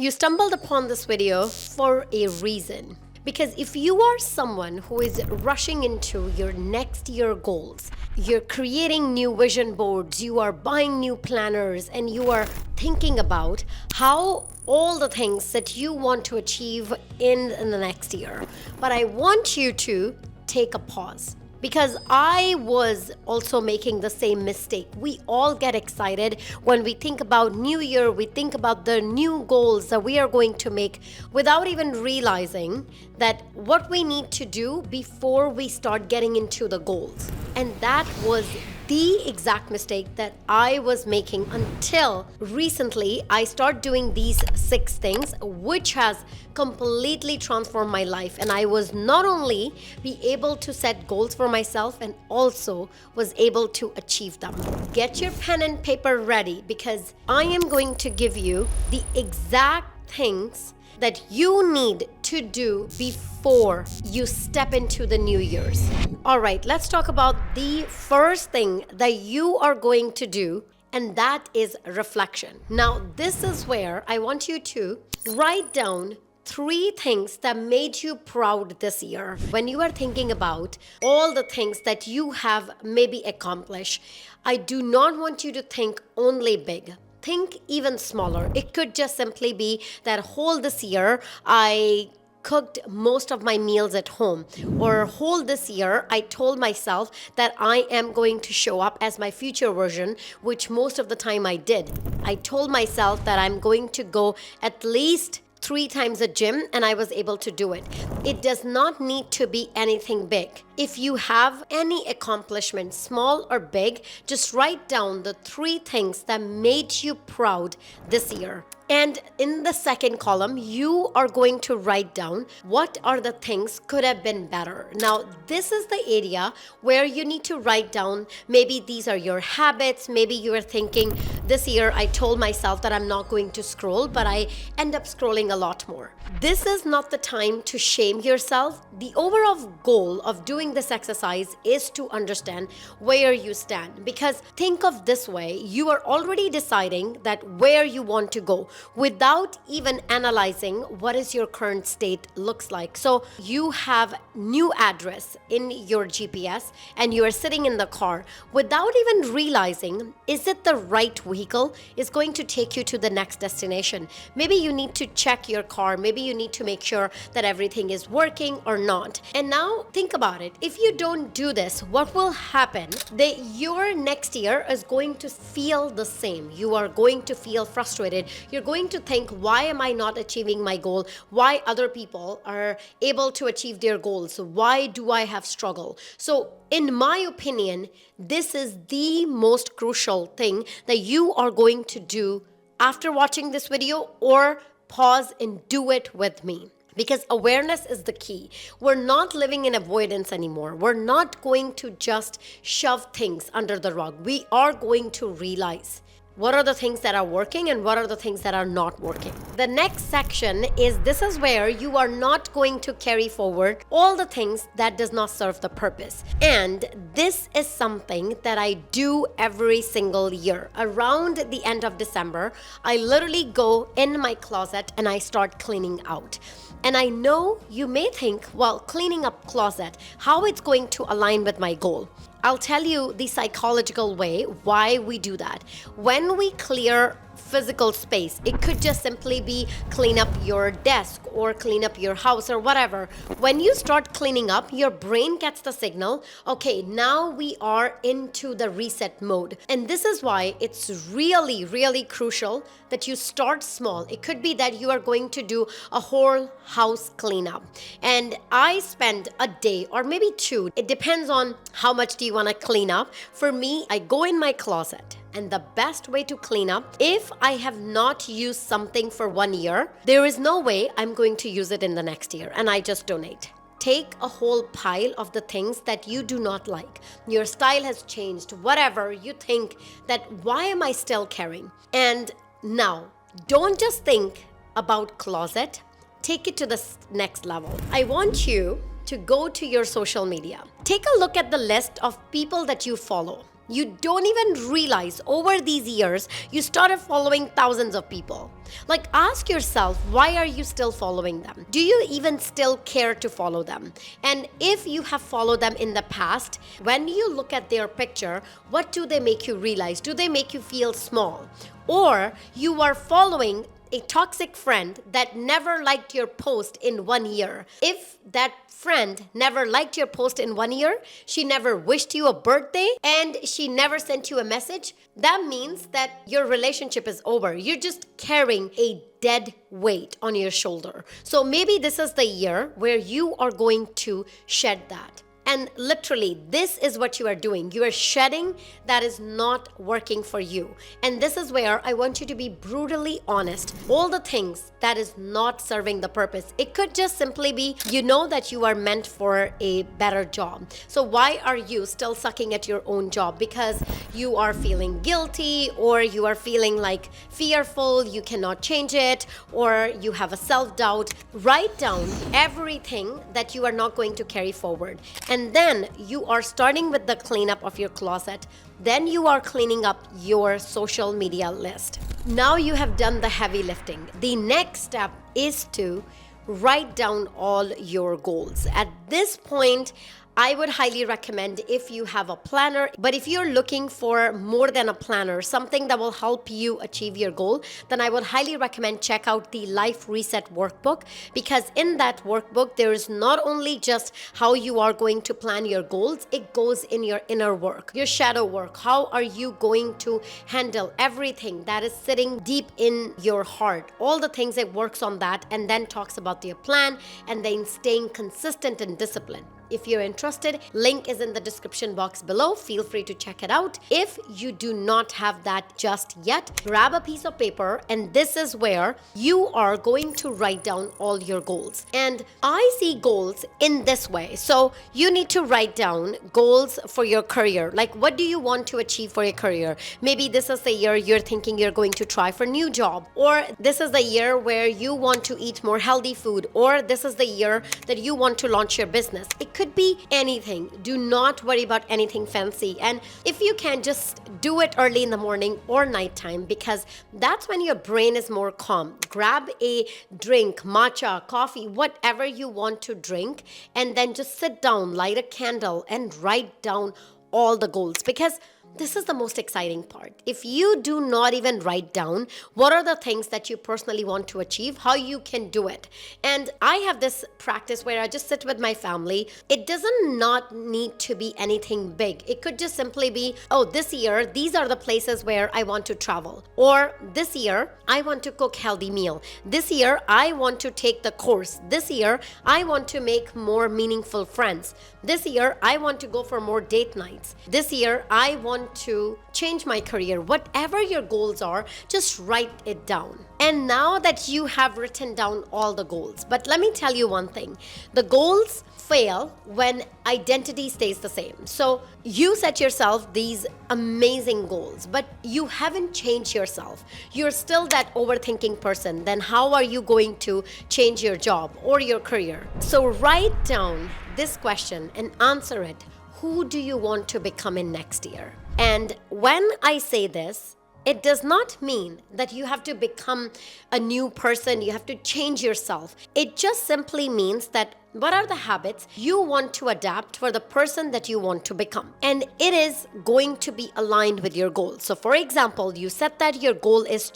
You stumbled upon this video for a reason. Because if you are someone who is rushing into your next year goals, you're creating new vision boards, you are buying new planners, and you are thinking about how all the things that you want to achieve in the next year. But I want you to take a pause. Because I was also making the same mistake. We all get excited when we think about New Year, we think about the new goals that we are going to make without even realizing that what we need to do before we start getting into the goals. And that was the exact mistake that I was making until recently I started doing these 6 things, which has completely transformed my life. And I was not only be able to set goals for myself and also was able to achieve them. Get your pen and paper ready because I am going to give you the exact things that you need to do before you step into the New Year's. All right, let's talk about the first thing that you are going to do, and that is reflection. Now, this is where I want you to write down 3 things that made you proud this year. When you are thinking about all the things that you have maybe accomplished, I do not want you to think only big. Think even smaller. It could just simply be that whole this year I cooked most of my meals at home, or whole this year I told myself that I am going to show up as my future version, which most of the time I did. I told myself that I'm going to go at least 3 times a gym, and I was able to do it. It does not need to be anything big. If you have any accomplishment, small or big, just write down the 3 things that made you proud this year. And in the second column, you are going to write down what are the things could have been better. Now, this is the area where you need to write down, maybe these are your habits. Maybe you are thinking, this year I told myself that I'm not going to scroll, but I end up scrolling a lot more. This is not the time to shame yourself. The overall goal of doing this exercise is to understand where you stand. Because think of this way, you are already deciding that where you want to go, without even analyzing what is your current state looks like. So you have new address in your GPS and you are sitting in the car without even realizing, is it the right vehicle is going to take you to the next destination? Maybe you need to check your car. Maybe you need to make sure that everything is working or not. And now think about it. If you don't do this, what will happen? That your next year is going to feel the same. You are going to feel frustrated. You're going to think, why am I not achieving my goal? Why other people are able to achieve their goals? Why do I have struggle? So in my opinion, this is the most crucial thing that you are going to do after watching this video, or pause and do it with me. Because awareness is the key. We're not living in avoidance anymore. We're not going to just shove things under the rug. We are going to realize what are the things that are working and what are the things that are not working. The next section is, this is where you are not going to carry forward all the things that does not serve the purpose. And this is something that I do every single year. Around the end of December, I literally go in my closet and I start cleaning out. And I know you may think, well, cleaning up closet, how it's going to align with my goal. I'll tell you the psychological way why we do that. When we clear physical space, it could just simply be clean up your desk or clean up your house or whatever. When you start cleaning up, your brain gets the signal, okay, now we are into the reset mode. And this is why it's really, really crucial that you start small. It could be that you are going to do a whole house cleanup. And I spend a day or maybe 2. It depends on how much do you want to clean up. For me, I go in my closet. And the best way to clean up, if I have not used something for 1 year, there is no way I'm going to use it in the next year, and I just donate. Take a whole pile of the things that you do not like. Your style has changed, whatever you think that, why am I still carrying? And now, don't just think about closet, take it to the next level. I want you to go to your social media. Take a look at the list of people that you follow. You don't even realize over these years, you started following thousands of people. Like, ask yourself, why are you still following them? Do you even still care to follow them? And if you have followed them in the past, when you look at their picture, what do they make you realize? Do they make you feel small? Or you are following a toxic friend that never liked your post in 1 year. If that friend never liked your post in 1 year, she never wished you a birthday, and she never sent you a message, that means that your relationship is over. You're just carrying a dead weight on your shoulder. So maybe this is the year where you are going to shed that. And literally, this is what you are doing. You are shedding that is not working for you. And this is where I want you to be brutally honest. All the things that is not serving the purpose. It could just simply be, you know that you are meant for a better job. So why are you still sucking at your own job? Because you are feeling guilty, or you are feeling like fearful, you cannot change it, or you have a self-doubt. Write down everything that you are not going to carry forward. And then you are starting with the cleanup of your closet. Then you are cleaning up your social media list. Now you have done the heavy lifting. The next step is to write down all your goals. At this point, I would highly recommend if you have a planner, but if you're looking for more than a planner, something that will help you achieve your goal, then I would highly recommend check out the Life Reset Workbook, because in that workbook, there is not only just how you are going to plan your goals, it goes in your inner work, your shadow work. How are you going to handle everything that is sitting deep in your heart? All the things it works on that, and then talks about your plan, and then staying consistent and disciplined. If you're interested, link is in the description box below. Feel free to check it out. If you do not have that just yet, grab a piece of paper, and this is where you are going to write down all your goals. And I see goals in this way. So you need to write down goals for your career. Like, what do you want to achieve for your career? Maybe this is the year you're thinking you're going to try for a new job, or this is the year where you want to eat more healthy food, or this is the year that you want to launch your business. It could be anything. Do not worry about anything fancy. And if you can, just do it early in the morning or nighttime, because that's when your brain is more calm. Grab a drink, matcha, coffee, whatever you want to drink, and then just sit down, light a candle, and write down all the goals, because this is the most exciting part. If you do not even write down what are the things that you personally want to achieve, how you can do it. And I have this practice where I just sit with my family. It doesn't not need to be anything big. It could just simply be, oh, this year, these are the places where I want to travel. Or this year, I want to cook healthy meal. This year, I want to take the course. This year, I want to make more meaningful friends. This year, I want to go for more date nights. This year, I want to change my career. Whatever your goals are, just write it down. And now that you have written down all the goals, but let me tell you one thing, the goals fail when identity stays the same. So you set yourself these amazing goals, but you haven't changed yourself. You're still that overthinking person. Then how are you going to change your job or your career? So write down this question and answer it. Who do you want to become in next year? And when I say this, it does not mean that you have to become a new person, you have to change yourself. It just simply means that what are the habits you want to adapt for the person that you want to become? And it is going to be aligned with your goals. So for example, you set that your goal is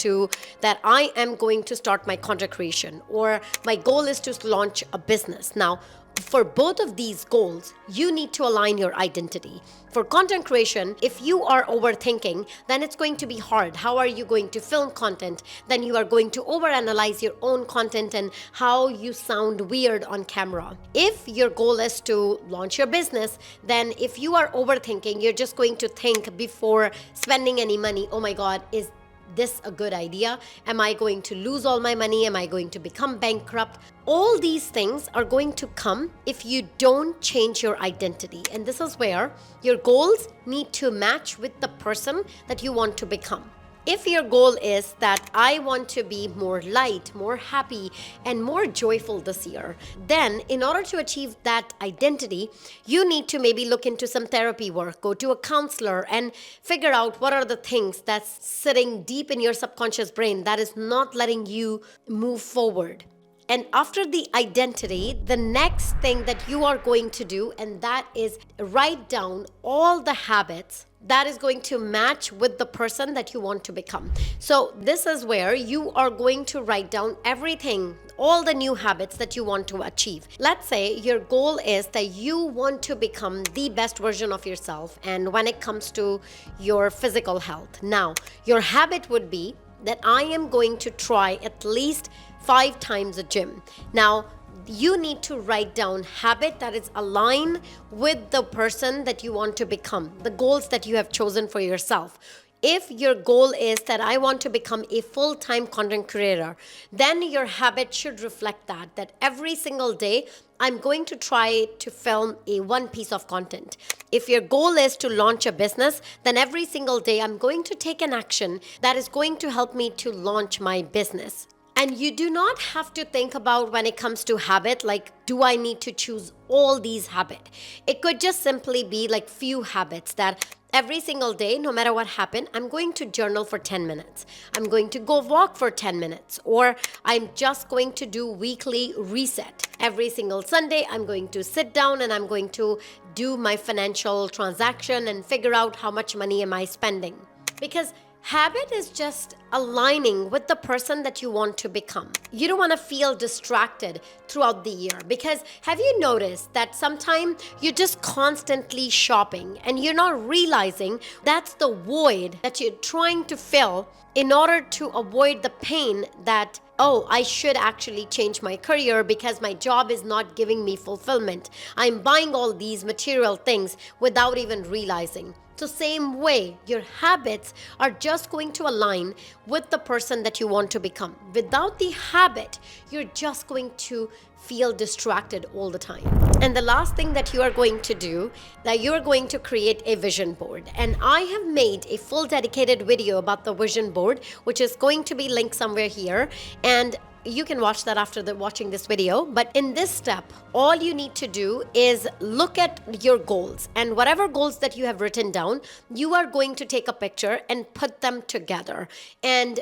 that I am going to start my content creation, or my goal is to launch a business. Now, for both of these goals, you need to align your identity. For content creation, if you are overthinking, then it's going to be hard. How are you going to film content? Then you are going to overanalyze your own content and how you sound weird on camera. If your goal is to launch your business, then if you are overthinking, you're just going to think before spending any money, oh my God, is this a good idea? Am I going to lose all my money? Am I going to become bankrupt? All these things are going to come if you don't change your identity. And this is where your goals need to match with the person that you want to become. If your goal is that I want to be more light, more happy, and more joyful this year, then in order to achieve that identity, you need to maybe look into some therapy work, go to a counselor, and figure out what are the things that's sitting deep in your subconscious brain that is not letting you move forward. And after the identity, the next thing that you are going to do, and that is write down all the habits that is going to match with the person that you want to become. So this is where you are going to write down everything, all the new habits that you want to achieve. Let's say your goal is that you want to become the best version of yourself, and when it comes to your physical health. Now, your habit would be that I am going to try at least 5 times a gym. Now, you need to write down habit that is aligned with the person that you want to become, the goals that you have chosen for yourself. If your goal is that I want to become a full-time content creator, then your habit should reflect that every single day I'm going to try to film one piece of content. If your goal is to launch a business, then every single day I'm going to take an action that is going to help me to launch my business. And you do not have to think about, when it comes to habit, like, do I need to choose all these habits? It could just simply be like few habits that every single day, no matter what happened, I'm going to journal for 10 minutes. I'm going to go walk for 10 minutes. Or I'm just going to do weekly reset. Every single Sunday, I'm going to sit down and I'm going to do my financial transaction and figure out how much money am I spending. Because habit is just aligning with the person that you want to become. You don't want to feel distracted throughout the year, because have you noticed that sometimes you're just constantly shopping and you're not realizing that's the void that you're trying to fill in order to avoid the pain that, oh, I should actually change my career because my job is not giving me fulfillment. I'm buying all these material things without even realizing. So same way, your habits are just going to align with the person that you want to become. Without the habit, you're just going to feel distracted all the time. And the last thing that you are going to do, that you're going to create a vision board. And I have made a full dedicated video about the vision board, which is going to be linked somewhere here. And you can watch that after watching this video. But in this step, all you need to do is look at your goals, and whatever goals that you have written down, you are going to take a picture and put them together and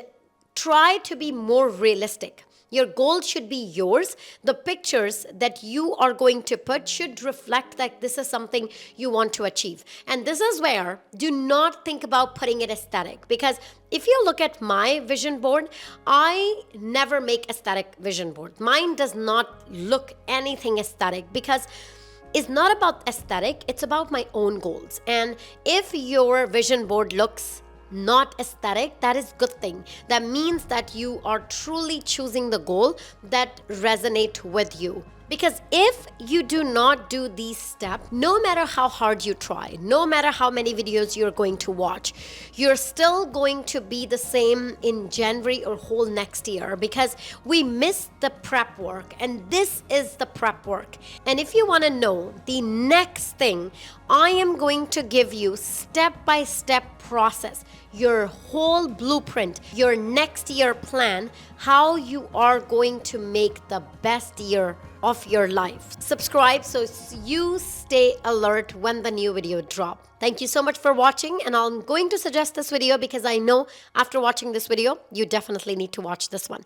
try to be more realistic. Your goal should be yours. The pictures that you are going to put should reflect that this is something you want to achieve. And this is where, do not think about putting it aesthetic, because if you look at my vision board, I never make aesthetic vision board. Mine does not look anything aesthetic, because it's not about aesthetic, it's about my own goals. And if your vision board looks not aesthetic, that is good thing. That means that you are truly choosing the goal that resonate with you. Because if you do not do these steps, no matter how hard you try, no matter how many videos you're going to watch, you're still going to be the same in January or whole next year, because we missed the prep work, and this is the prep work. And if you want to know the next thing, I am going to give you step-by-step process, your whole blueprint, your next year plan, how you are going to make the best year of your life. Subscribe so you stay alert when the new video drop. Thank you so much for watching, and I'm going to suggest this video because I know after watching this video, you definitely need to watch this one.